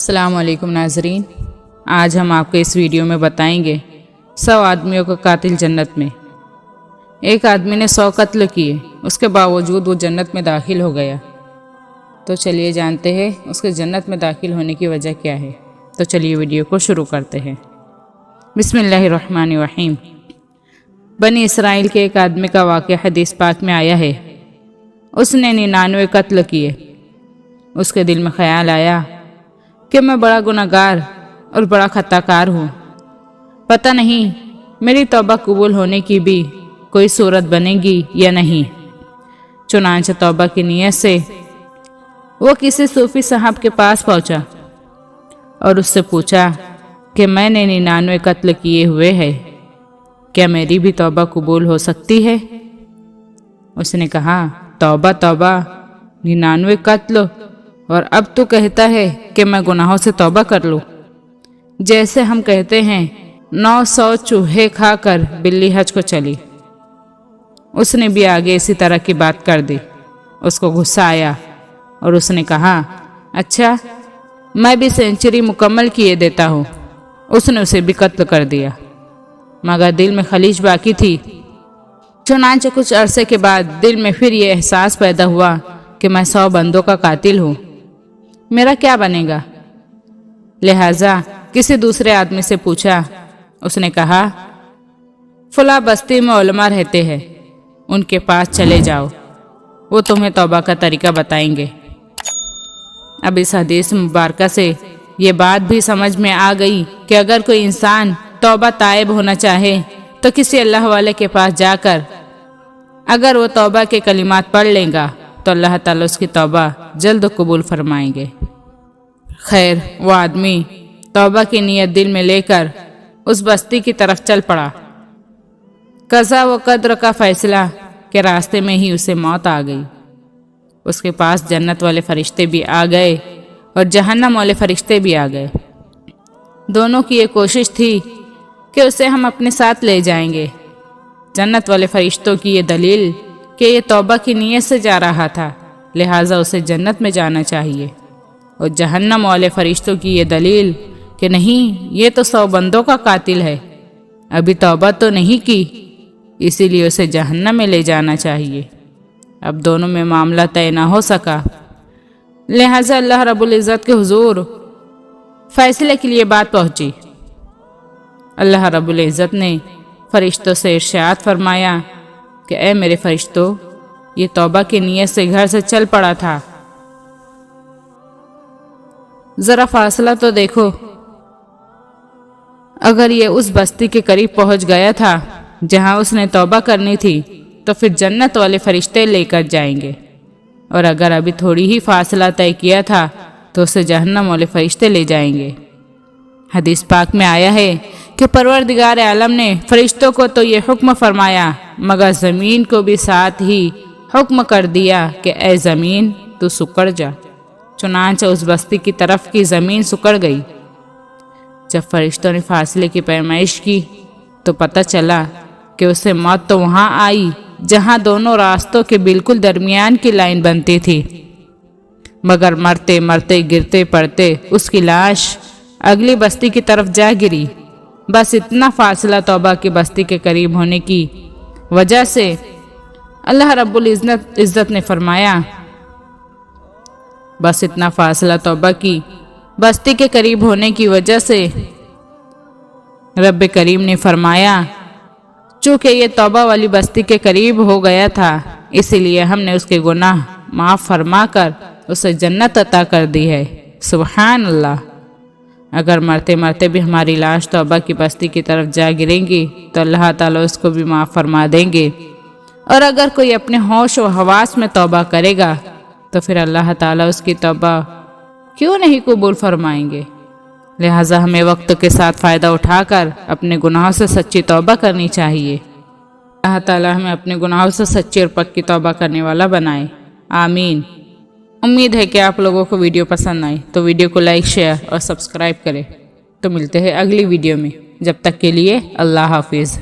السلام علیکم ناظرین، آج ہم آپ کو اس ویڈیو میں بتائیں گے 100 آدمیوں کا قاتل جنت میں۔ ایک آدمی نے 100 قتل کیے، اس کے باوجود وہ جنت میں داخل ہو گیا۔ تو چلیے جانتے ہیں اس کے جنت میں داخل ہونے کی وجہ کیا ہے۔ تو چلیے ویڈیو کو شروع کرتے ہیں۔ بسم اللہ الرحمن الرحیم۔ بنی اسرائیل کے ایک آدمی کا واقعہ حدیث پاک میں آیا ہے۔ اس نے 99 قتل کیے۔ اس کے دل میں خیال آیا کہ میں بڑا گناہگار اور بڑا خطا کار ہوں، پتہ نہیں میری توبہ قبول ہونے کی بھی کوئی صورت بنے گی یا نہیں۔ چنانچہ توبہ کی نیت سے وہ کسی صوفی صاحب کے پاس پہنچا اور اس سے پوچھا کہ میں نے 99 قتل کیے ہوئے ہیں، کیا میری بھی توبہ قبول ہو سکتی ہے؟ اس نے کہا، توبہ توبہ، 99 قتل، اور اب تو کہتا ہے کہ میں گناہوں سے توبہ کر لوں۔ جیسے ہم کہتے ہیں 900 چوہے کھا کر بلی حج کو چلی۔ اس نے بھی آگے اسی طرح کی بات کر دی۔ اس کو غصہ آیا اور اس نے کہا، اچھا میں بھی سینچری مکمل کیے دیتا ہوں۔ اس نے اسے بھی قتل کر دیا، مگر دل میں خلیج باقی تھی۔ چنانچہ کچھ عرصے کے بعد دل میں پھر یہ احساس پیدا ہوا کہ میں 100 بندوں کا قاتل ہوں، میرا کیا بنے گا؟ لہٰذا کسی دوسرے آدمی سے پوچھا۔ اس نے کہا، فلاں بستی میں علماء رہتے ہیں، ان کے پاس چلے جاؤ، وہ تمہیں توبہ کا طریقہ بتائیں گے۔ اب اس حدیث مبارکہ سے یہ بات بھی سمجھ میں آ گئی کہ اگر کوئی انسان توبہ تائب ہونا چاہے تو کسی اللہ والے کے پاس جا کر اگر وہ توبہ کے کلمات پڑھ لے گا تو اللہ تعالیٰ اس کی توبہ جلد قبول فرمائیں گے۔ خیر، وہ آدمی توبہ کی نیت دل میں لے کر اس بستی کی طرف چل پڑا۔ قضا و قدر کا فیصلہ کہ راستے میں ہی اسے موت آ گئی۔ اس کے پاس جنت والے فرشتے بھی آ گئے اور جہنم والے فرشتے بھی آ گئے۔ دونوں کی یہ کوشش تھی کہ اسے ہم اپنے ساتھ لے جائیں گے۔ جنت والے فرشتوں کی یہ دلیل کہ یہ توبہ کی نیت سے جا رہا تھا، لہٰذا اسے جنت میں جانا چاہیے، اور جہنم والے فرشتوں کی یہ دلیل کہ نہیں، یہ تو 100 بندوں کا قاتل ہے، ابھی توبہ تو نہیں کی، اسی لیے اسے جہنم میں لے جانا چاہیے۔ اب دونوں میں معاملہ طے نہ ہو سکا، لہٰذا اللہ رب العزت کے حضور فیصلے کے لیے بات پہنچی۔ اللہ رب العزت نے فرشتوں سے ارشاد فرمایا کہ اے میرے فرشتوں، یہ توبہ کی نیت سے گھر سے چل پڑا تھا، ذرا فاصلہ تو دیکھو، اگر یہ اس بستی کے قریب پہنچ گیا تھا جہاں اس نے توبہ کرنی تھی تو پھر جنت والے فرشتے لے کر جائیں گے، اور اگر ابھی تھوڑی ہی فاصلہ طے کیا تھا تو اسے جہنم والے فرشتے لے جائیں گے۔ حدیث پاک میں آیا ہے کہ پروردگار عالم نے فرشتوں کو تو یہ حکم فرمایا، مگر زمین کو بھی ساتھ ہی حکم کر دیا کہ اے زمین تو سکڑ جا۔ چنانچہ اس بستی کی طرف کی زمین سکڑ گئی۔ جب فرشتوں نے فاصلے کی پیمائش کی تو پتہ چلا کہ اسے موت تو وہاں آئی جہاں دونوں راستوں کے بالکل درمیان کی لائن بنتی تھی، مگر مرتے مرتے گرتے پڑتے اس کی لاش اگلی بستی کی طرف جا گری۔ بس اتنا فاصلہ توبہ کی بستی کے قریب ہونے کی وجہ سے اللہ رب العزت نے فرمایا، بس اتنا فاصلہ توبہ کی بستی کے قریب ہونے کی وجہ سے رب کریم نے فرمایا، چونکہ یہ توبہ والی بستی کے قریب ہو گیا تھا، اسی لیے ہم نے اس کے گناہ معاف فرما کر اسے جنت عطا کر دی ہے۔ سبحان اللہ! اگر مرتے مرتے بھی ہماری لاش توبہ کی بستی کی طرف جا گریں گی تو اللہ تعالیٰ اس کو بھی معاف فرما دیں گے، اور اگر کوئی اپنے ہوش و حواس میں توبہ کرے گا تو پھر اللہ تعالیٰ اس کی توبہ کیوں نہیں قبول فرمائیں گے۔ لہٰذا ہمیں وقت کے ساتھ فائدہ اٹھا کر اپنے گناہوں سے سچی توبہ کرنی چاہیے۔ اللہ تعالیٰ ہمیں اپنے گناہوں سے سچی اور پکی توبہ کرنے والا بنائے، آمین۔ امید ہے کہ آپ لوگوں کو ویڈیو پسند آئی تو ویڈیو کو لائک، شیئر اور سبسکرائب کریں۔ تو ملتے ہیں اگلی ویڈیو میں، جب تک کے لیے اللہ حافظ۔